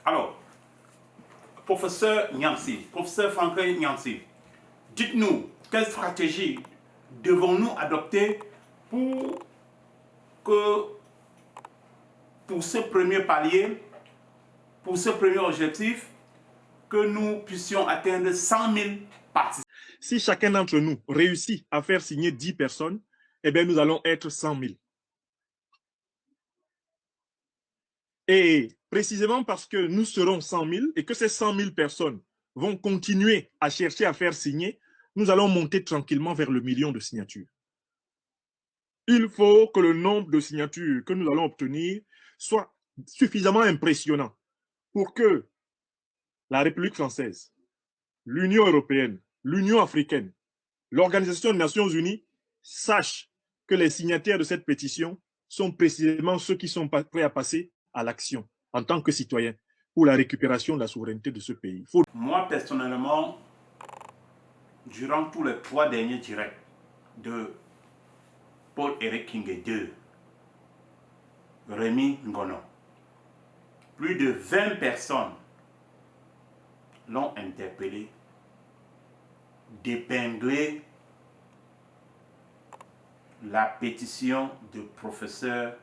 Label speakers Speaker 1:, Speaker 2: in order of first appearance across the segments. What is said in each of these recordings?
Speaker 1: Alors, professeur Nyamsi, professeur Franklin Nyamsi, dites-nous, quelle stratégie devons-nous adopter pour ce premier palier, pour ce premier objectif, que nous puissions atteindre 100 000 participants.
Speaker 2: Si chacun d'entre nous réussit à faire signer 10 personnes, eh bien, nous allons être 100 000. Et précisément parce que nous serons 100 000 et que ces 100 000 personnes vont continuer à chercher à faire signer, nous allons monter tranquillement vers le million de signatures. Il faut que le nombre de signatures que nous allons obtenir soit suffisamment impressionnant pour que la République française, l'Union européenne, l'Union africaine, l'Organisation des Nations Unies sachent que les signataires de cette pétition sont précisément ceux qui sont prêts à passer à l'action en tant que citoyens pour la récupération de la souveraineté de ce pays.
Speaker 1: Moi, personnellement, durant tous les 3 derniers directs de Paul-Éric Kingé II, Rémi Ngono, plus de 20 personnes l'ont interpellé, d'épingler la pétition de professeur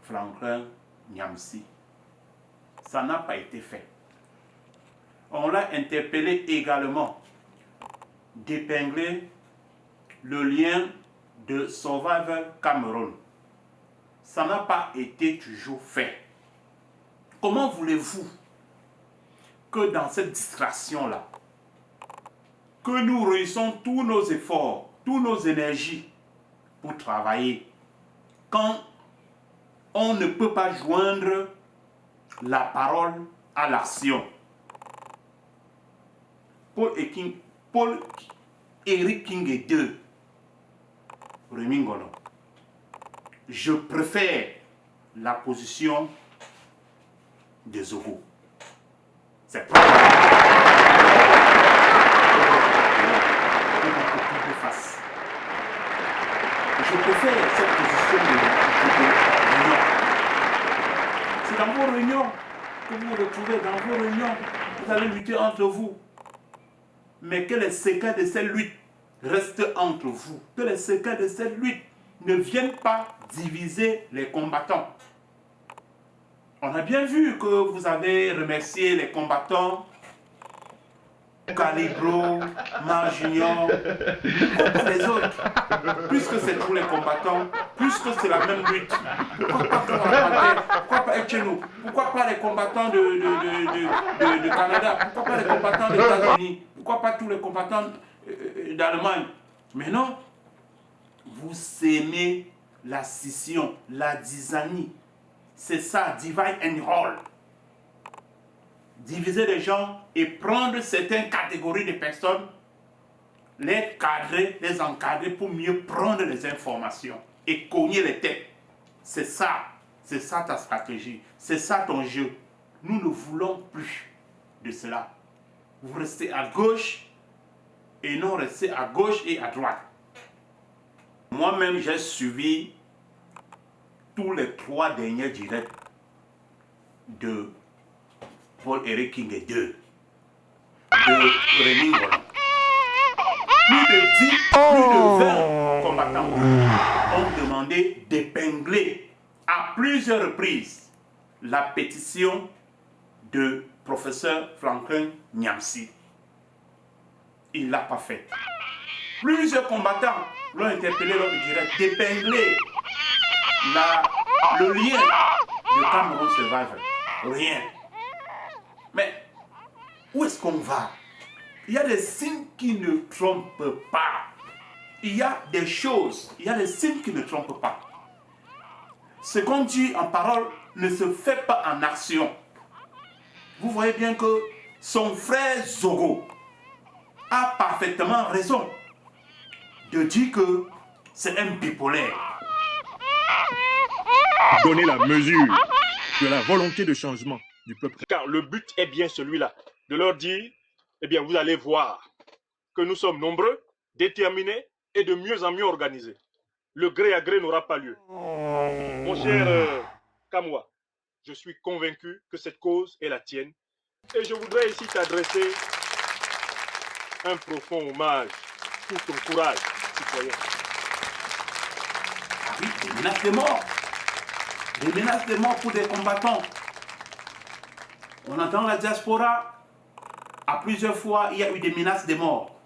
Speaker 1: Franklin Nyamsi. Ça n'a pas été fait. On l'a interpellé également d'épingler le lien de Survival Cameroun. Ça n'a pas été toujours fait. Comment voulez-vous que dans cette distraction-là, que nous réunissons tous nos efforts, toutes nos énergies pour travailler, quand on ne peut pas joindre la parole à l'action? Paul-Éric Kingé II, Rémi Ngono, je préfère la position de Zogo. C'est pas je préfère cette position de l'Union. C'est dans vos réunions que vous vous retrouvez, dans vos réunions, vous allez lutter entre vous. Mais que les secrets de cette lutte restent entre vous. Que les secrets de cette lutte ne viennent pas diviser les combattants. On a bien vu que vous avez remercié les combattants Calibro, Mar Junior, les autres. Puisque c'est tous les combattants, puisque c'est la même lutte, pourquoi pas pourquoi pas être chez nous? Pourquoi pas les combattants de Canada? Pourquoi pas les combattants des États-Unis? Pourquoi pas tous les combattants d'Allemagne? Mais non, vous aimez la scission, la disanie. C'est ça, divide and rule. Diviser les gens et prendre certaines catégories de personnes, les cadrer, les encadrer pour mieux prendre les informations et cogner les têtes. C'est ça ta stratégie, c'est ça ton jeu. Nous ne voulons plus de cela. Vous restez à gauche et non restez à gauche et à droite. Moi-même, j'ai suivi tous les 3 derniers directs de Paul-Éric Kingé II, de Rémi Ngono. Plus de 10, plus de 20 combattants ont demandé d'épingler à plusieurs reprises la pétition de professeur Franklin Nyamsi. Il ne l'a pas fait. Plusieurs combattants l'ont interpellé lors du direct d'épingler le lien de Cameroun Survival. Rien. Mais où est-ce qu'on va? Il y a des signes qui ne trompent pas. Il y a des choses, il y a des signes qui ne trompent pas. Ce qu'on dit en parole ne se fait pas en action. Vous voyez bien que son frère Zogo a parfaitement raison de dire que c'est un bipolaire.
Speaker 2: Donner la mesure de la volonté de changement du peuple. Car le but est bien celui-là, de leur dire, eh bien, vous allez voir que nous sommes nombreux, déterminés et de mieux en mieux organisés. Le gré à gré n'aura pas lieu. Mon cher Kamwa, je suis convaincu que cette cause est la tienne. Et je voudrais ici t'adresser un profond hommage pour ton courage, citoyen.
Speaker 1: Ah oui, des menaces de mort. Des menaces de mort pour des combattants. On entend la diaspora, à plusieurs fois, il y a eu des menaces de mort.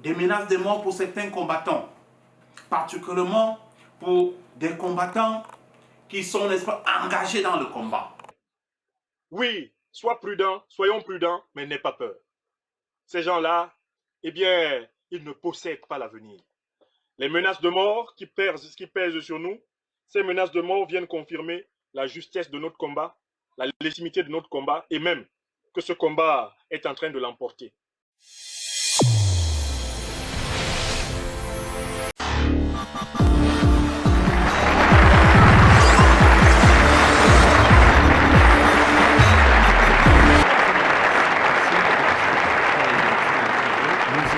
Speaker 1: Des menaces de mort pour certains combattants. Particulièrement pour des combattants qui sont, n'est-ce pas, engagés dans le combat.
Speaker 2: Oui, sois prudent, soyons prudents, mais n'aie pas peur. Ces gens-là, eh bien, ils ne possèdent pas l'avenir. Les menaces de mort qui pèsent sur nous, ces menaces de mort viennent confirmer la justesse de notre combat, la légitimité de notre combat, et même que ce combat est en train de l'emporter.